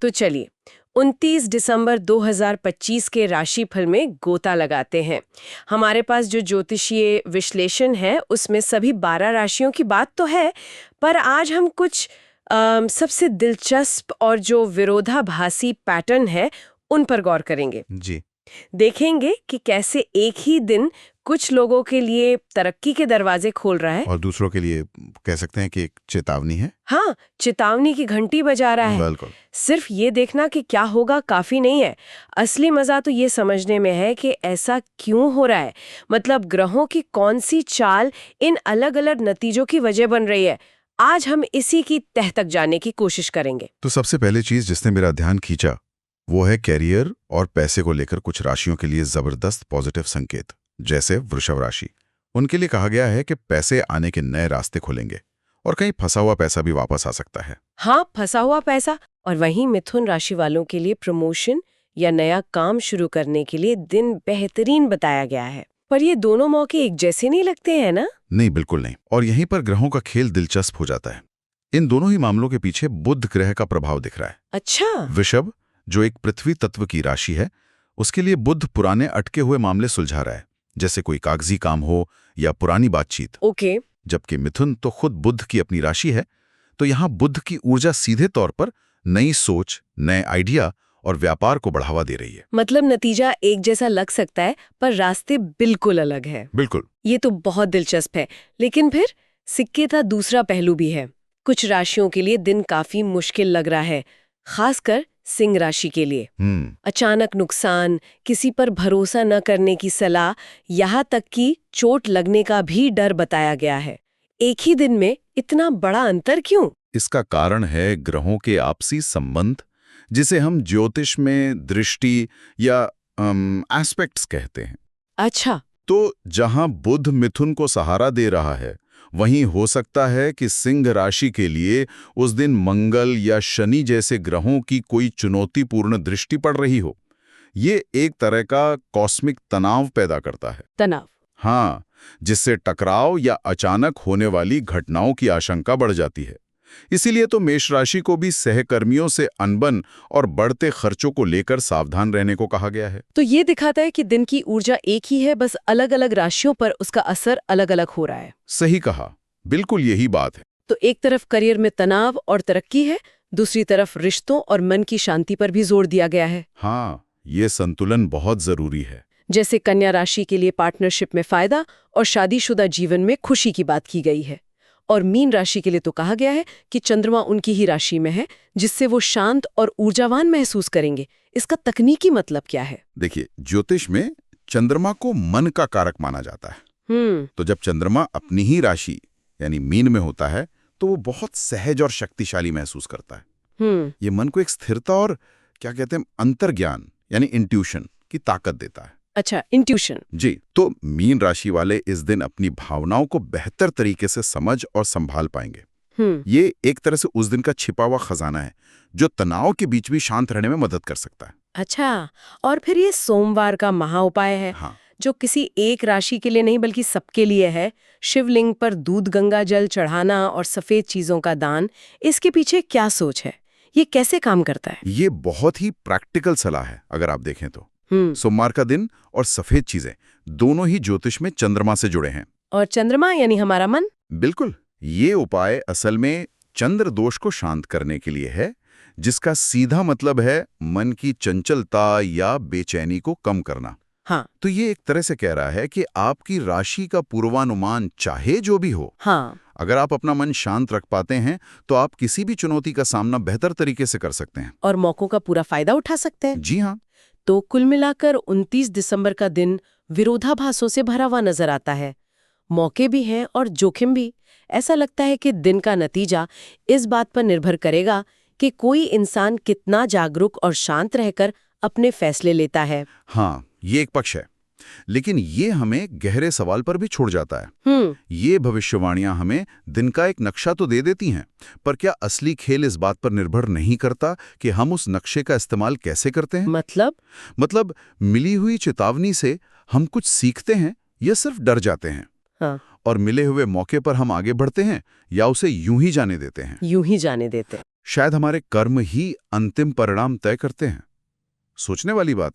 तो चलिए 29 दिसंबर 2025 के राशिफल में गोता लगाते हैं। हमारे पास जो ज्योतिषीय विश्लेषण है उसमें सभी 12 राशियों की बात तो है, पर आज हम कुछ सबसे दिलचस्प और जो विरोधाभासी पैटर्न है उन पर गौर करेंगे। जी। देखेंगे कि कैसे एक ही दिन कुछ लोगों के लिए तरक्की के दरवाजे खोल रहा है और दूसरों के लिए कह सकते हैं कि एक चेतावनी है। हाँ, चेतावनी की घंटी बजा रहा है। बिल्कुल। सिर्फ ये देखना कि क्या होगा काफी नहीं है। असली मजा तो ये समझने में है कि ऐसा क्यों हो रहा है, मतलब ग्रहों की कौन सी चाल इन अलग अलग नतीजों की वजह बन रही है। आज हम इसी की तह तक जाने की कोशिश करेंगे। तो सबसे पहली चीज जिसने मेरा ध्यान खींचा वो है कैरियर और पैसे को लेकर कुछ राशियों के लिए जबरदस्त पॉजिटिव संकेत, जैसे वृषभ राशि। उनके लिए कहा गया है कि पैसे आने के नए रास्ते खुलेंगे और कहीं फंसा हुआ पैसा भी वापस आ सकता है। हाँ, फंसा हुआ पैसा। और वहीं मिथुन राशि वालों के लिए प्रमोशन या नया काम शुरू करने के लिए दिन बेहतरीन बताया गया है। पर ये दोनों मौके एक जैसे नहीं लगते हैं ना? नहीं, बिल्कुल नहीं। और यहीं पर ग्रहों का खेल दिलचस्प हो जाता है। इन दोनों ही मामलों के पीछे बुध ग्रह का प्रभाव दिख रहा है। अच्छा। वृषभ, जो एक पृथ्वी तत्व की राशि है, उसके लिए बुध पुराने अटके हुए मामले सुलझा रहा है, जैसे कोई कागजी काम हो या पुरानी बातचीत। ओके। जबकि मिथुन तो खुद बुध की अपनी राशि है, तो यहाँ बुध की ऊर्जा सीधे तौर पर नई सोच, नए आइडिया और व्यापार को बढ़ावा दे रही है। मतलब नतीजा एक जैसा लग सकता है, पर रास्ते बिल्कुल अलग है। बिल्कुल। ये तो बहुत दिलचस्प है। लेकिन फिर सिक्के का दूसरा पहलू भी है। कुछ राशियों के लिए दिन काफी मुश्किल लग रहा है, खासकर सिंह राशि के लिए। अचानक नुकसान, किसी पर भरोसा न करने की सलाह, यहाँ तक कि चोट लगने का भी डर बताया गया है। एक ही दिन में इतना बड़ा अंतर क्यों? इसका कारण है ग्रहों के आपसी संबंध, जिसे हम ज्योतिष में दृष्टि या एस्पेक्ट्स कहते हैं। अच्छा। तो जहां बुध मिथुन को सहारा दे रहा है, वहीं हो सकता है कि सिंह राशि के लिए उस दिन मंगल या शनि जैसे ग्रहों की कोई चुनौतीपूर्ण दृष्टि पड़ रही हो। ये एक तरह का कॉस्मिक तनाव पैदा करता है। तनाव। हाँ, जिससे टकराव या अचानक होने वाली घटनाओं की आशंका बढ़ जाती है। इसीलिए तो मेष राशि को भी सहकर्मियों से अनबन और बढ़ते खर्चों को लेकर सावधान रहने को कहा गया है। तो ये दिखाता है कि दिन की ऊर्जा एक ही है, बस अलग अलग राशियों पर उसका असर अलग अलग हो रहा है। सही कहा, बिल्कुल यही बात है। तो एक तरफ करियर में तनाव और तरक्की है, दूसरी तरफ रिश्तों और मन की शांति पर भी जोर दिया गया है। हाँ, ये संतुलन बहुत जरूरी है। जैसे कन्या राशि के लिए पार्टनरशिप में फायदा और शादीशुदा जीवन में खुशी की बात की गई है। और मीन राशि के लिए तो कहा गया है कि चंद्रमा उनकी ही राशि में है, जिससे वो शांत और ऊर्जावान महसूस करेंगे। इसका तकनीकी मतलब क्या है? देखिए, ज्योतिष में चंद्रमा को मन का कारक माना जाता है। तो जब चंद्रमा अपनी ही राशि यानी मीन में होता है, तो वो बहुत सहज और शक्तिशाली महसूस करता है। ये मन को एक स्थिरता और क्या कहते हैं अंतर्ज्ञान यानी इंट्यूशन की ताकत देता है। अच्छा, इंट्यूशन। जी। तो मीन राशि वाले इस दिन अपनी भावनाओं को बेहतर तरीके से समझ और संभाल पाएंगे। ये एक तरह से उस दिन का छिपा हुआ खजाना है, जो तनाव के बीच भी शांत रहने में मदद कर सकता है। अच्छा, और फिर ये सोमवार का महा उपाय है। हाँ। जो किसी एक राशि के लिए नहीं बल्कि सबके लिए है। शिवलिंग पर दूध गंगा जल चढ़ाना और सफेद चीजों का दान, इसके पीछे क्या सोच है? ये कैसे काम करता है? ये बहुत ही प्रैक्टिकल सलाह है अगर आप देखें तो। सोमवार का दिन और सफेद चीजें दोनों ही ज्योतिष में चंद्रमा से जुड़े हैं। और चंद्रमा यानी हमारा मन? बिल्कुल। ये उपाय असल में चंद्र दोष को शांत करने के लिए है, जिसका सीधा मतलब है मन की चंचलता या बेचैनी को कम करना। हाँ। तो ये एक तरह से कह रहा है कि आपकी राशि का पूर्वानुमान चाहे जो भी हो, हाँ, अगर आप अपना मन शांत रख पाते हैं तो आप किसी भी चुनौती का सामना बेहतर तरीके से कर सकते हैं और मौकों का पूरा फायदा उठा सकते हैं। जी हाँ। तो कुल मिलाकर 29 दिसंबर का दिन विरोधाभासों से भरा हुआ नजर आता है। मौके भी हैं और जोखिम भी। ऐसा लगता है कि दिन का नतीजा इस बात पर निर्भर करेगा कि कोई इंसान कितना जागरूक और शांत रहकर अपने फैसले लेता है। हाँ, ये एक पक्ष है, लेकिन ये हमें गहरे सवाल पर भी छोड़ जाता है। ये भविष्यवाणियां हमें दिन का एक नक्शा तो दे देती हैं, पर क्या असली खेल इस बात पर निर्भर नहीं करता कि हम उस नक्शे का इस्तेमाल कैसे करते हैं? मतलब मिली हुई चेतावनी से हम कुछ सीखते हैं या सिर्फ डर जाते हैं? हाँ। और मिले हुए मौके पर हम आगे बढ़ते हैं या उसे यूं ही जाने देते हैं? यूं ही जाने देते हैं। शायद हमारे कर्म ही अंतिम परिणाम तय करते हैं। सोचने वाली बात है।